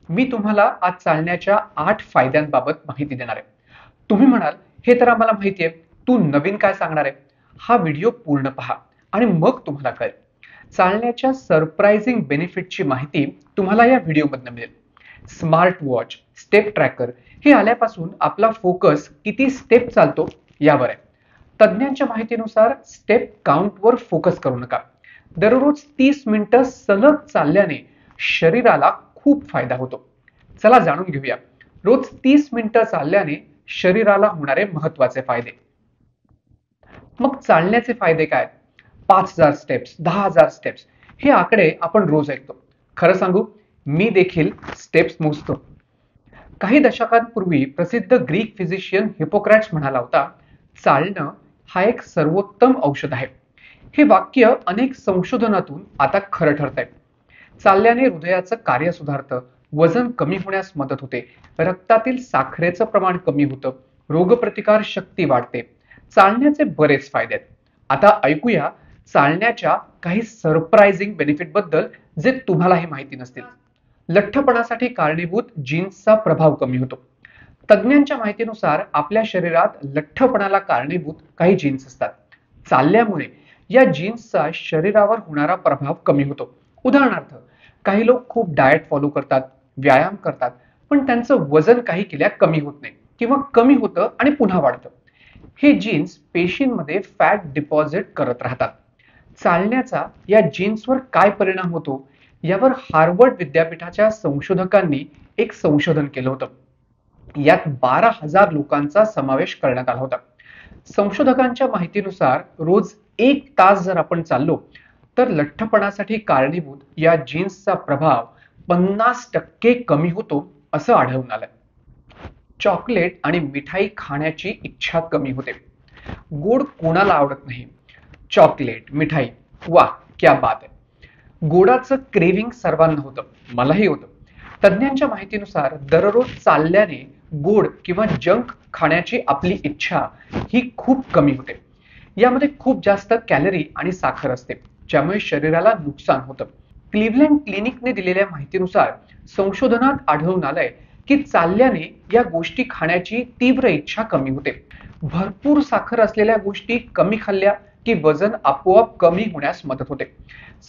मी तुम्हाला आज चालण्याच्या 8 फायद्यांबाबत माहिती देणार आहे. तुम्ही म्हणाल, हे तर आम्हाला माहिती आहे, तू नवीन काय सांगणार आहे? हा व्हिडिओ पूर्ण पहा आणि मग तुम्हाला कळेल. चालण्याच्या सरप्राइझिंग बेनिफिटची माहिती तुम्हाला या व्हिडिओमधून मिळेल. स्मार्ट वॉच, स्टेप ट्रॅकर हे आल्यापासून आपला फोकस किती स्टेप चालतो यावर आहे. तज्ञांच्या माहितीनुसार स्टेप काउंटवर फोकस करू नका. दररोज 30 मिनिटं सलग चालल्याने शरीराला खूप फायदा होतो. चला जाणून घेऊया रोज 30 मिनिटं चालल्याने शरीराला होणारे महत्वाचे फायदे. मग चालण्याचे फायदे काय? 5,000 स्टेप्स, 10,000 स्टेप्स हे आकडे आपण रोज ऐकतो. खरं सांगू, मी देखील स्टेप्स मोजतो. काही दशकांपूर्वी प्रसिद्ध ग्रीक फिजिशियन हिपोक्रेट्स म्हणाला होता, चालणं हा एक सर्वोत्तम औषध आहे. हे वाक्य अनेक संशोधनातून आता खरं ठरतंय. चालल्याने हृदयाचं कार्य सुधारतं, वजन कमी होण्यास मदत होते, रक्तातील साखरेचं प्रमाण कमी होतं, रोगप्रतिकार शक्ती वाढते. चालण्याचे बरेच फायदे आहेत. आता ऐकूया चालण्याच्या काही सरप्राइझिंग बेनिफिट बद्दल जे तुम्हालाही माहिती नसतील. लठ्ठपणासाठी कारणीभूत जीन्सचा प्रभाव कमी होतो. तज्ञांच्या माहितीनुसार आपल्या शरीरात लठ्ठपणाला कारणीभूत काही जीन्स असतात. चालल्यामुळे या जीन्सचा शरीरावर होणारा प्रभाव कमी होतो. उदाहरणार्थ, काही लोक खूप डाएट फॉलो करतात, व्यायाम करतात, पण त्यांचं वजन काही केल्या कमी होत नाही किंवा कमी होतं आणि पुन्हा वाढतं. हे जीन्स पेशींमध्ये फॅट डिपॉझिट करत राहतात. चालण्याचा या जीन्सवर काय परिणाम होतो यावर हार्वर्ड विद्यापीठाच्या संशोधकांनी एक संशोधन केलं होतं. यात 12,000 लोकांचा समावेश करण्यात आला होता. संशोधकांच्या माहितीनुसार रोज 1 तास जर आपण चाललो तर लठ्ठपणासाठी कारणीभूत या जीन्सचा प्रभाव 50% कमी होतो असं आढळून आलंय. चॉकलेट आणि मिठाई खाण्याची इच्छा कमी होते. गोड कोणाला आवडत नाही? चॉकलेट, मिठाई, वा क्या बात आहे. गोडाचं क्रेविंग सर्वांना होतं, मलाही होतं. तज्ञांच्या माहितीनुसार दररोज चालल्याने गोड किंवा जंक खाण्याची आपली इच्छा ही खूप कमी होते. यामध्ये खूप जास्त कॅलरी आणि साखर असते, ज्यामुळे शरीराला नुकसान होतं. क्लिव्हलँड क्लिनिकने दिलेल्या माहितीनुसार संशोधनात आढळून आलंय की चालल्याने या गोष्टी खाण्याची तीव्र इच्छा कमी होते. भरपूर साखर असलेल्या गोष्टी कमी खाल्ल्या की वजन आपोआप कमी होण्यास मदत होते.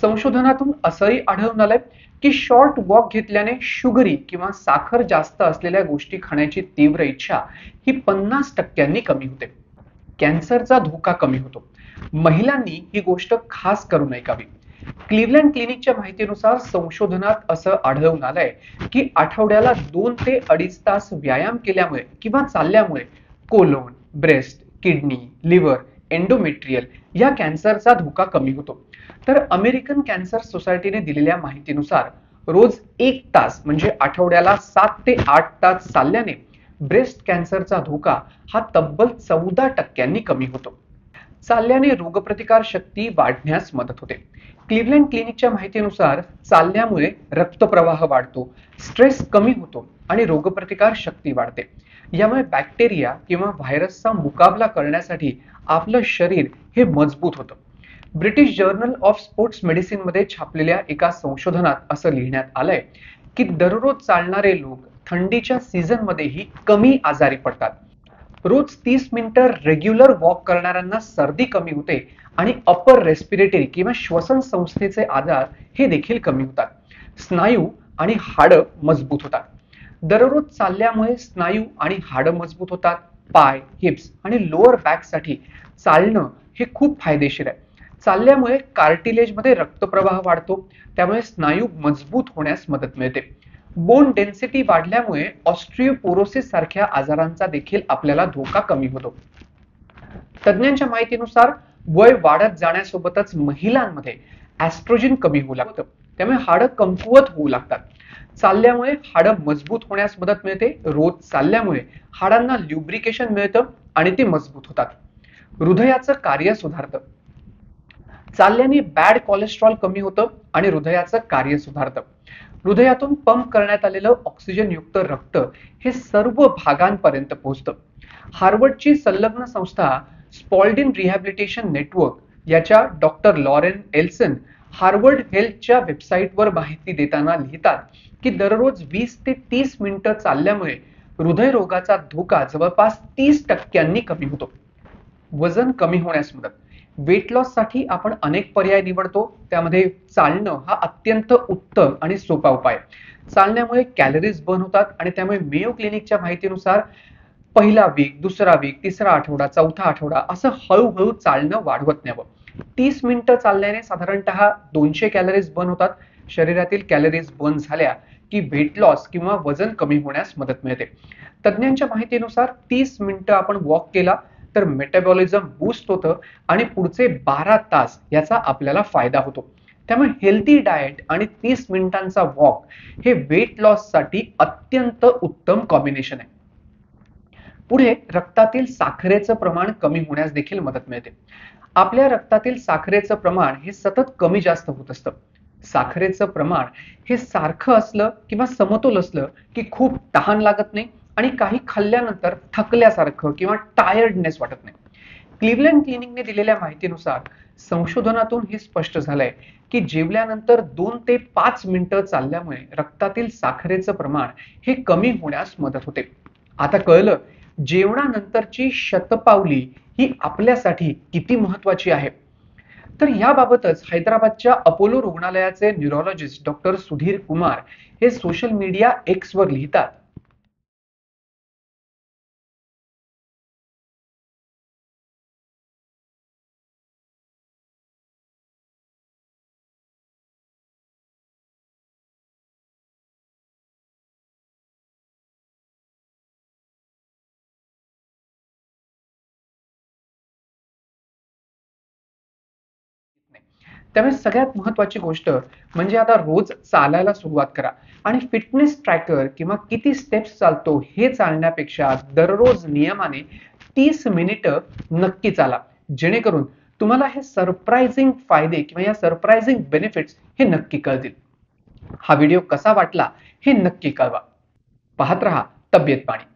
संशोधनातून असंही आढळून आलंय की शॉर्ट वॉक घेतल्याने शुगरी किंवा साखर जास्त असलेल्या गोष्टी खाण्याची तीव्र इच्छा ही 50% कमी होते. कॅन्सरचा धोका कमी होतो. महिलांनी ही गोष्ट खास करून ऐकावी. क्लिव्हलँड क्लिनिकच्या माहितीनुसार संशोधनात असं आढळून आलंय की आठवड्याला 2 ते 2.5 तास व्यायाम केल्यामुळे किंवा चालल्यामुळे colon, breast, kidney, liver, endometrial या कॅन्सरचा धोका कमी होतो. तर अमेरिकन कॅन्सर सोसायटीने दिलेल्या माहितीनुसार रोज 1 तास म्हणजे आठवड्याला 7 ते 8 तास चालल्याने ब्रेस्ट कॅन्सरचा धोका हा तब्बल 14% कमी होतो. चालल्याने रोगप्रतिकार शक्ती वाढण्यास मदत होते. क्लिव्हलँड क्लिनिकच्या माहितीनुसार चालल्यामुळे रक्तप्रवाह वाढतो, स्ट्रेस कमी होतो आणि रोगप्रतिकार शक्ती वाढते. यामुळे बॅक्टेरिया किंवा व्हायरसचा मुकाबला करण्यासाठी आपलं शरीर हे मजबूत होतं. British journal of sports medicine मध्ये छापलेल्या एका संशोधनात असं लिहिण्यात आलंय की दररोज चालणारे लोक थंडीच्या सीझन मध्येही कमी आजारी पडतात. रोज 30 मिनिटं रेग्युलर वॉक करणाऱ्यांना सर्दी कमी होते आणि अपर रेस्पिरेटरी किंवा श्वसन संस्थेचे आजार हे देखील कमी होतात. स्नायू आणि हाडं मजबूत होतात. दररोज चालल्यामुळे स्नायू आणि हाडं मजबूत होतात. पाय, हिप्स आणि लोअर बॅक साठी चालणं हे खूप फायदेशीर आहे. चालल्यामुळे कार्टिलेजमध्ये रक्तप्रवाह वाढतो, त्यामुळे स्नायू मजबूत होण्यास मदत मिळते. बोन डेन्सिटी वाढल्यामुळे ऑस्ट्रिओपोरोसिस सारख्या आजारांचा देखील आपल्याला धोका कमी होतो. तज्ञांच्या माहितीनुसार वय वाढत जाण्यासोबतच महिलांमध्ये ॲस्ट्रोजन कमी होऊ लागतं, त्यामुळे हाडं कमकुवत होऊ लागतात. चालल्यामुळे हाडं मजबूत होण्यास मदत मिळते. रोज चालल्यामुळे हाडांना ल्युब्रिकेशन मिळतं आणि ते मजबूत होतात. हृदयाचं कार्य सुधारतं. चालल्याने बॅड कोलेस्ट्रॉल कमी होतं आणि हृदयाचं कार्य सुधारतं. हृदयातून पंप करण्यात आलेलं ऑक्सिजन युक्त रक्त हे सर्व भागांपर्यंत पोहोचतं. हार्वर्डची संलग्न संस्था स्पॉल्डिन रिहॅबिलिटेशन नेटवर्क याच्या डॉक्टर लॉरेन एल्सन हार्वर्ड हेल्थच्या वेबसाईटवर माहिती देताना लिहितात की दररोज 20 ते 30 मिनिटं चालल्यामुळे हृदयरोगाचा धोका जवळपास 30% कमी होतो. वजन कमी होण्यास मदत. वेट लॉस साठी आपण अनेक पर्याय निवडतो, त्यामध्ये चालणं हा अत्यंत उत्तम आणि सोपा उपाय. चालण्यामुळे कॅलरीज बर्न होतात आणि त्यामुळे मेयो क्लिनिकच्या माहितीनुसार पहिला वीक, दुसरा वीक, तिसरा आठवडा, चौथा आठवडा असं हळूहळू चालणं वाढवत न्यावं. 30 मिनिटं चालल्याने साधारणतः 200 कॅलरीज बर्न होतात. शरीरातील कॅलरीज बर्न झाल्या की वेट लॉस किंवा वजन कमी होण्यास मदत मिळते. तज्ञांच्या माहितीनुसार 30 मिनिटं आपण वॉक केला तर मेटाबॉलिझम बूस्ट होतं आणि पुढचे 12 तास याचा आपल्याला फायदा होतो. त्यामुळे हेल्दी डाएट आणि 30 मिनिटांचा वॉक हे वेट लॉस साठी अत्यंत उत्तम कॉम्बिनेशन आहे. पुढे रक्तातील साखरेचं प्रमाण कमी होण्यास देखील मदत मिळते. आपल्या रक्तातील साखरेचं प्रमाण हे सतत कमी जास्त होत असतं. साखरेचं प्रमाण हे सारखं असलं किंवा समतोल असलं की खूप तहान लागत नाही आणि काही खाल्ल्यानंतर थकल्यासारखं किंवा टायर्डनेस वाटत नाही. क्लिव्हलंड क्लिनिकने दिलेल्या माहितीनुसार संशोधनातून हे स्पष्ट झालंय की जेवल्यानंतर 2 ते 5 मिनिटं चालल्यामुळे रक्तातील साखरेचं प्रमाण हे कमी होण्यास मदत होते. आता कळलं जेवणानंतरची शतपावली ही आपल्यासाठी किती महत्वाची आहे. तर याबाबतच हैदराबादच्या अपोलो रुग्णालयाचे न्यूरोलॉजिस्ट डॉक्टर सुधीर कुमार हे सोशल मीडिया एक्स वर लिहितात. त्यामुळे सगळ्यात महत्वाची गोष्ट म्हणजे आता रोज चालायला सुरुवात करा आणि फिटनेस ट्रॅकर किंवा किती स्टेप्स चालतो हे चालण्यापेक्षा दररोज नियमाने 30 मिनिटं नक्की चाला, जेणेकरून तुम्हाला हे सरप्राइझिंग फायदे किंवा या सरप्राइझिंग बेनिफिट्स हे नक्की कळतील. हा व्हिडिओ कसा वाटला हे नक्की कळवा. पाहत रहा तब्येत पाणी.